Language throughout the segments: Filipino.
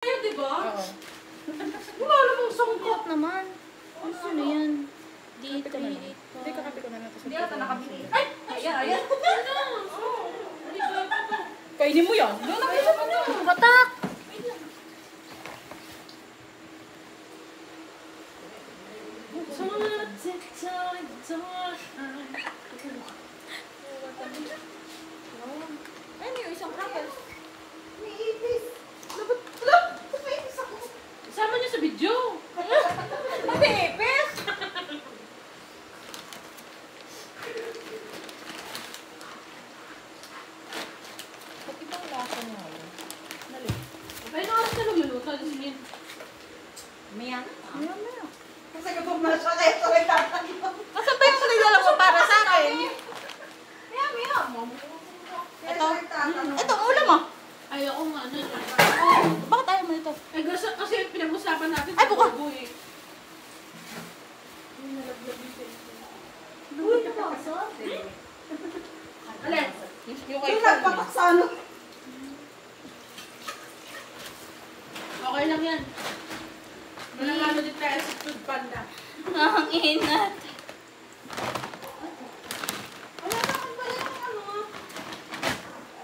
Ayun, diba? Oo. Wala namang sangkot naman. Ano yan? Dito. Hindi, kakapi ko na lang. Hindi ata nakabili. Ay! Ayan. Kainin mo yan. Doon nakita mo na. Batak! Ayun yung isang crackers. May ipis. May ipis ako. Isama niyo sa video. May ipis. Ba't ibang lasa nga yun? Dali. Ay, nakakas na lumuluto. Sige. Maya. Maya. Kasi kapag na siya, kaya ito ay tatanggap. Nasaan ba yung nilala mo para sa akin? Maya. Ito. Ito, ulam mo. Ay, ako nga. Ano yun? Bakit ayaw mo ito? Ay, kasi pinag-usapan natin Ay, buka. bago eh. Uy, napakasal. Alin? Yung Yung nagpapaksano. Okay lang yan. Manangalo din tayo sa food panda. Ang inat. Wala naman pala yung ano.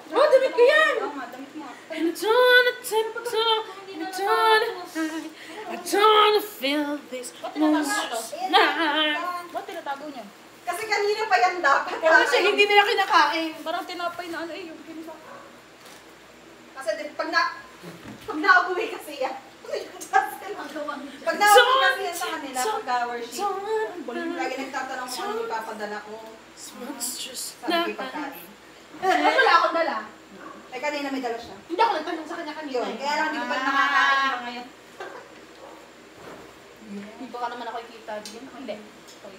Oh, damit ko yan! Oo nga, damit mo. I'm trying to tiptoe, I'm trying to hide, I'm trying to feel this monstrous night. Ba't tinatago niya? Kasi kanina pa yan dapat. Kasi hindi nila kinakain. Parang tinapay na ano eh, yung pinisa. Kasi pag nauwi kasi yan. Pag nauwi kasi yan sa kanila, pag worship. Lagi nagtatanong kung ano ipapadala ko. Monstrous Sabi ko night. pagkain. Wala akong dala. Eh, kanina may dala siya. Hindi ako nagtanong sa kanya kanina. Yun, kaya lang hindi ko pa nakakain na ngayon. Hindi ba ka naman ako ikita? Hindi.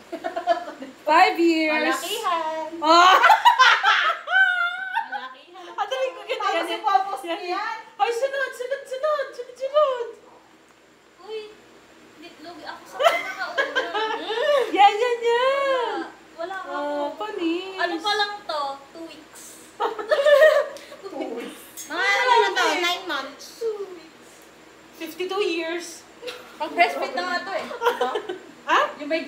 5 years. Malakihan. Oh! Malakihan. Adaling ko kita Tapos yan. si Popos yan. Ay, sunod. Uy, lugi ako sa pinakaulan. Yan. Wala ako. Oh, panis. Ano pa lang to? 2 weeks. Mga ano na to? 9 months. 52 years. Pag breastfeed na nga to eh. Ha? Yung may...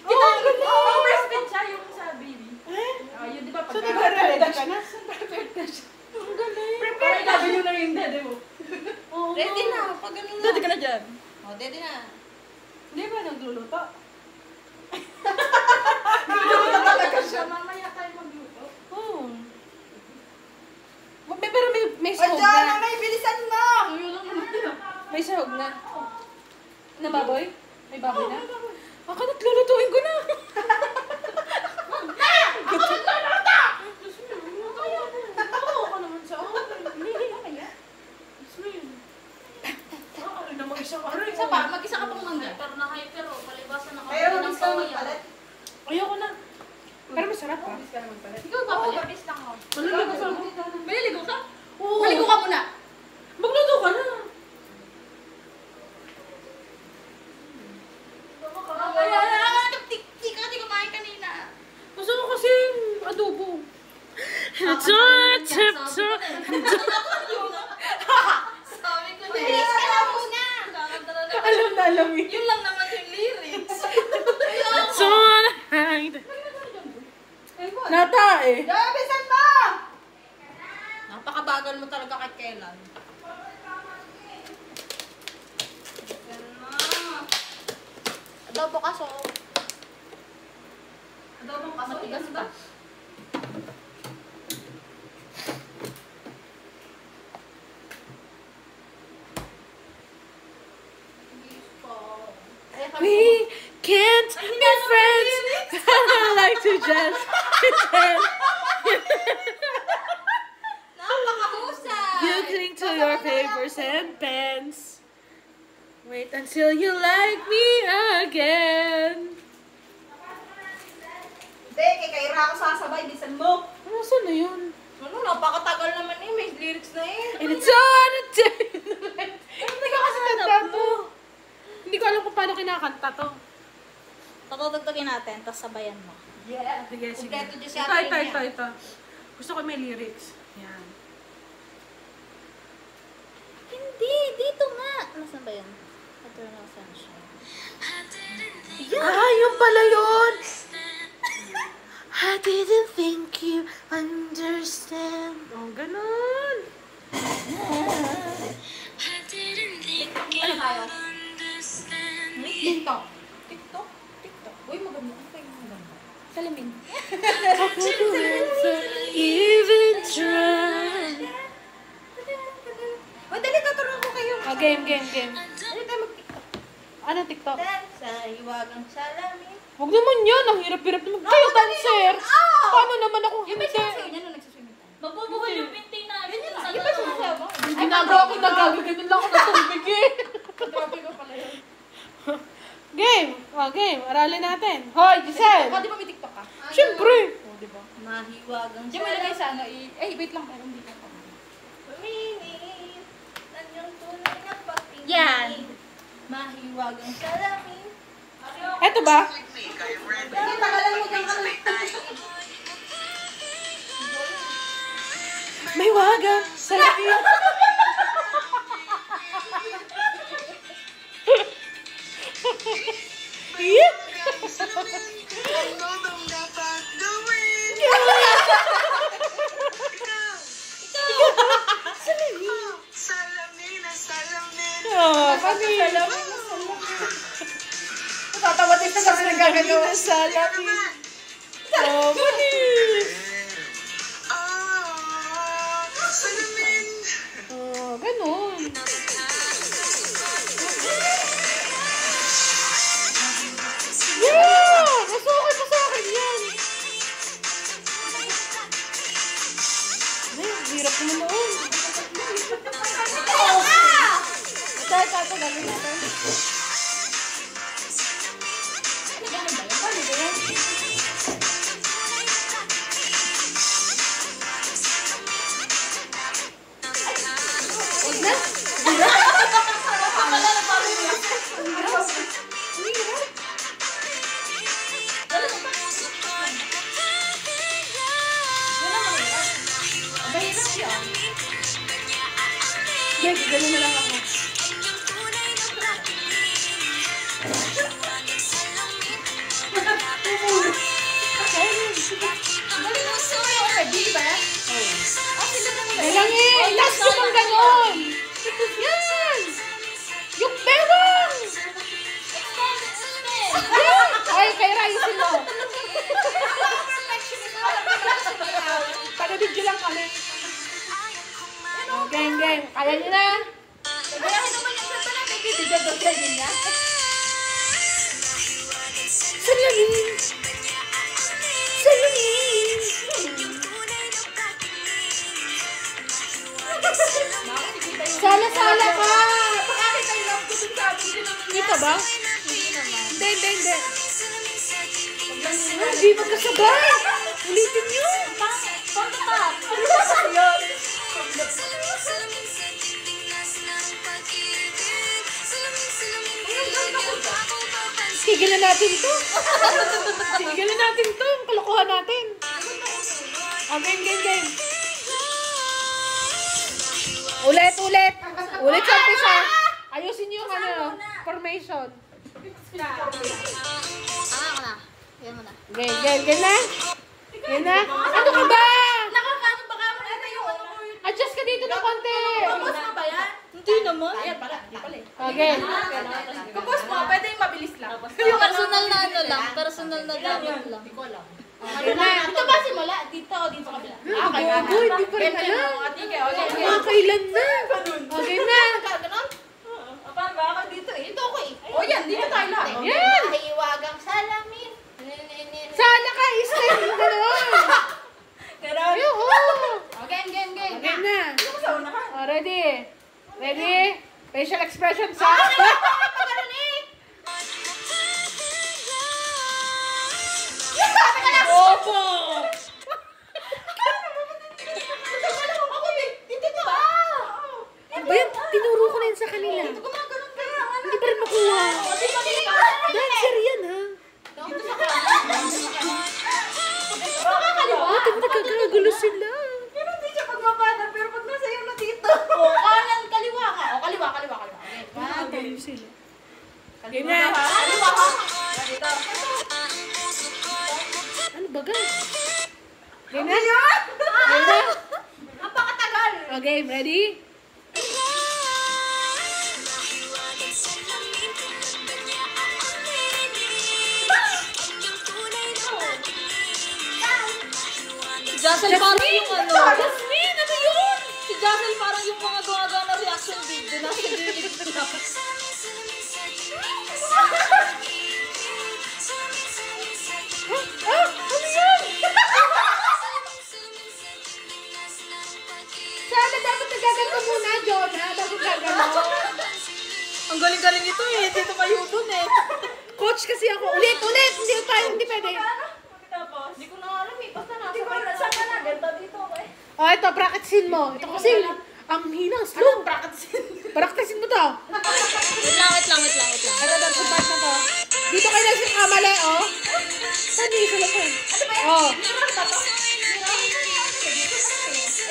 Oh, galing. Pag breastfeed siya yung sa baby. Eh? Yun di ba? So, Pagka... nag-ready ka na? Prepared na siya. Ang galing. Parang W na yung dede mo. Oo nga. Ready na. Pag ano na. Ready ka na dyan. O, ready na. Hindi ba nagluluto? Nagluto talaga siya. Mamaya tayo magluto. Oo. Pero may O, sahog Diyan, na. may bilisan mo! Tuyo lang naman yun. May sahog na. Na baboy? May baboy na? Ako naglulutuin ko na. Ako nagluluto! Oo, ako naman sa akin. Ano namang isang aray? Isa pa, mag-isa ka pang mangga. Hyper na hyper, oh. Palibasan na Pero kami ng gusto mo soya. palit. Ayoko na. Pero masarap ha. Mabis ka naman palit. Ikaw ba? Oo, mabilis lang ako. Maluluto ka mo. Maliligo ka? Oo. Maligo ka muna. Magluto ka na. Di ka kumain kanina. Gusto ko kasi adobo. Sabi ko na Bilis ka na muna. Kakanta na naman. Alam na alam eh. Yun lang naman yung lyrics. Nata eh. Diyan, bilisan mo! Napakabagal mo talaga kahit kailan. Adobo kaso. Adobong kaso. Matigas pa. We can't be friends. I like to just pretend. Napakahusay! You cling to your papers and pens. Wait until you like me again. Hindi, kay Kaira ako sasabay, bilisan mo. Ano saan na yun? Ano, napakatagal naman eh. May lyrics na eh. And it's on a day. Hindi ko kasi kanta to. Hindi ko alam kung paano kinakanta to. Tatutugtugin natin, tapos sabayan mo. Yeah. Sige, sige. Kompleto din si Ito, Ate ito, niya. ito, ito. Gusto ko may lyrics. Yan. Hindi, dito Eternal Sunshine. Ah, yun pala yun! I didn't think you understand. Oh, ganun. Ano tayo? TikTok. TikTok? TikTok. Uy, maganda. Ano kayo maganda? Salamin. Even try. O, dali, tuturuan ko kayo. Ah, game. Dali tayo mag-tiktok. Ano TikTok? Sa hiwagang salamin. Huwag naman yan. Ang hirap-hirap naman. Kayo, dancer. Paano naman ako Yung may hindi? sasayaw niya nung nagsaswimming tayo. Mabubuhay yung pinting namin. Ganyan sa lang. Yung may sasayaw ba? Ginagawa ko nagagaganyan lang ako ng tubig eh. Grabe ko pala yun. Game. Oh, game. Aralin natin. Hoy, Giselle. Ikaw, di ba may TikTok ka? Siyempre. Oo, di ba? Mahiwagang Diyan mo ilagay sa ano, wait lang, pero hindi lang. Pumingin, anyong tunay na pagtingin. Yan. Mahiwagang salamin. Eto ba? Hindi, tagalan mo kang May waga sa labi. Oh, pati. Tatawa din sa kasi nagagagawa. Sa labi. Oh, pati. Oh, ganun. Yeah! Masukay yan. Ay, hirap naman noon. Dahil tatagalin natin. Yes, gano'n na lang ako. Kailang eh! Last ko pang gano'n! Yan! Yung bewang! Ay, kay Raisin mo! Taga-video lang kami. Gang. Kaya niyo na? Gagayahin naman yung kanta natin. Bibigyan niya. Salamin! Salamin! Sala-sala ka! Pakakita yung love ko dun sa amin. Dito ba? Hindi. Hindi magkasabay! Ulitin niyo! Tigilan natin to. Tigilan natin to. Kalokohan natin. Oh, game. Ulit. Ulit sa umpisa. Ayusin niyo yung ano, formation. Yan mo na. Game na? Game na? Ano ka ba? Nakakano ba ka? Ano yung ano mo yun? Adjust ka dito ng konti. Kapos mo ba yan? Hindi naman. Ayan pala. Hindi pala eh. Okay. Kapos mo, pwede yung mabilis lang. Yung personal na ano lang, personal na gamit lang. Hindi ko alam. Okay na. Dito ba simula? Dito o dito sa kabila? Okay, Gago, hindi pa rin alam. Mga kailan na. Okay na. Ganon? Paano ba ako dito eh? Dito ako eh. O yan, dito tayo lahat. Yan. Mahiwagang salamin. Sana ka, Island. Gano'n. Ganon? Ayun. Game. Okay na. Ano ko sa unahan? Oh, ready? Facial expression sa... Ganon eh! Opo! Ano ba yan? Tinuro ko na yun sa kanila. Gumaganon ka nga. Hindi pa rin makuha. Dancer yan, ha? Bakit nagkakagulo sila? Pero hindi siya pagbabanan, pero pag nasa iyo na dito. O, kanan, kaliwa ka. O, kaliwa. Okay. Nagkakagulo sila. Game na. Ano ba ako? Dito. Ano ba guys? Game na? Ano yun? Game na? Napakatagal. Okay, ready? Si Jassel parang yung ano. Jasmine, ano yun? Si Jassel parang yung mga gawa na reaction video na sa gilid na. Ano yun? Sana dapat nagaganto muna, Jonah, bago gagano. Ang galing-galing ito eh. Dito kayo dun eh. Coach kasi ako. Ulit! Hindi tayo, hindi pwede. Hindi ko na alam eh. Basta nasa Hindi ko na saan ka na. Ganto dito eh. Oh, ito, practicein mo. Ito kasi, ang hina, slow. Practicein mo to. Wait lang. Ito, ito, part na to. Dito kayo lang sa kamali, oh. Saan yung isa lang po? Oh.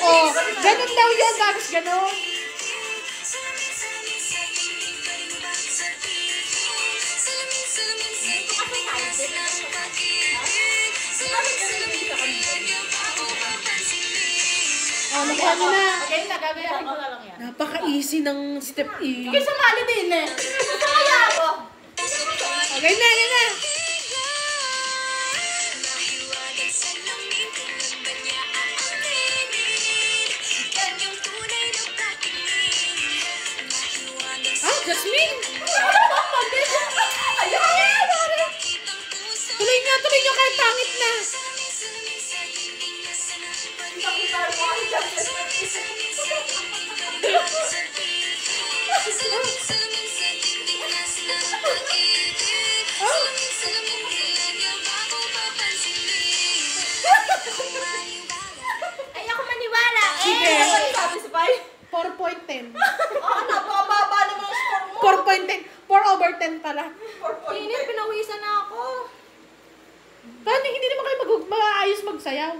Oh, ganun daw yun, tapos ganun. Oh, nakuha mo na. Okay na, gagawin ko na lang yan. Napaka-easy ng step E. Okay, sumali din eh. Kaya ako. Okay na, na. Ah, Jasmine! Tuloy nyo kahit pangit na. Ay, ako maniwala eh. Sige. Sabi si Pai. 4.10. Oh, napakababa naman ang score mo. 4.10. 4/10 pala. 4.8. Init, pinawisan na ako. Paano hindi naman kayo maayos magsayaw?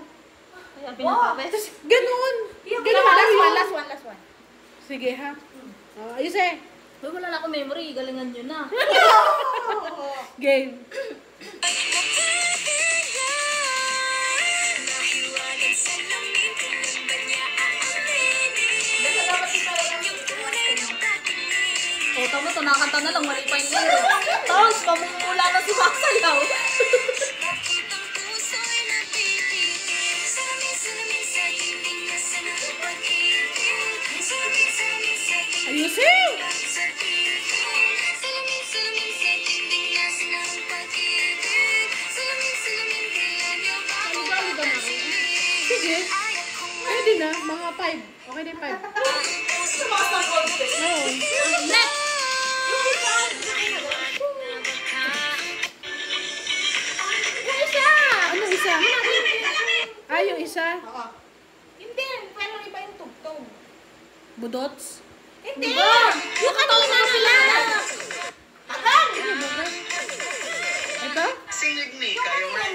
Kaya pinapapes. Ganun. Ganun lang yun. Last one. Sige ha. Oh, ayos eh. Uy, wala na ako memory. Galingan nyo na. Game. O, tama to. Nakakanta na lang. Mali pa yung lyric. Tapos, mamumula na si Masayaw. Ayusin! Sige. Pwede na. Mga 5. Okay na yung 5. Tumakas ng konti. No. Next! Yung isa! Ano isa? Ah, yung isa. Oo. Hindi, pero iba yung tugtog. Budots. Hindi! Yung kanina na sila! Agan! Ito? Singig ni kayo man.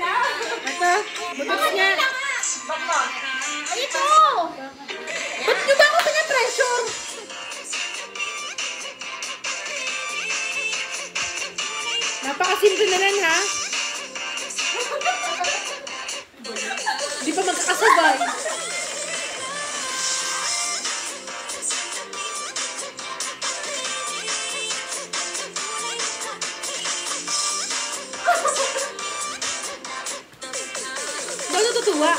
Ito? Budots niya. Baka. Ito! Ba't nyo ba ako pinapressure? Napakasimple na lang, ha? Di pa magkakasabay. Ba't natutuwa?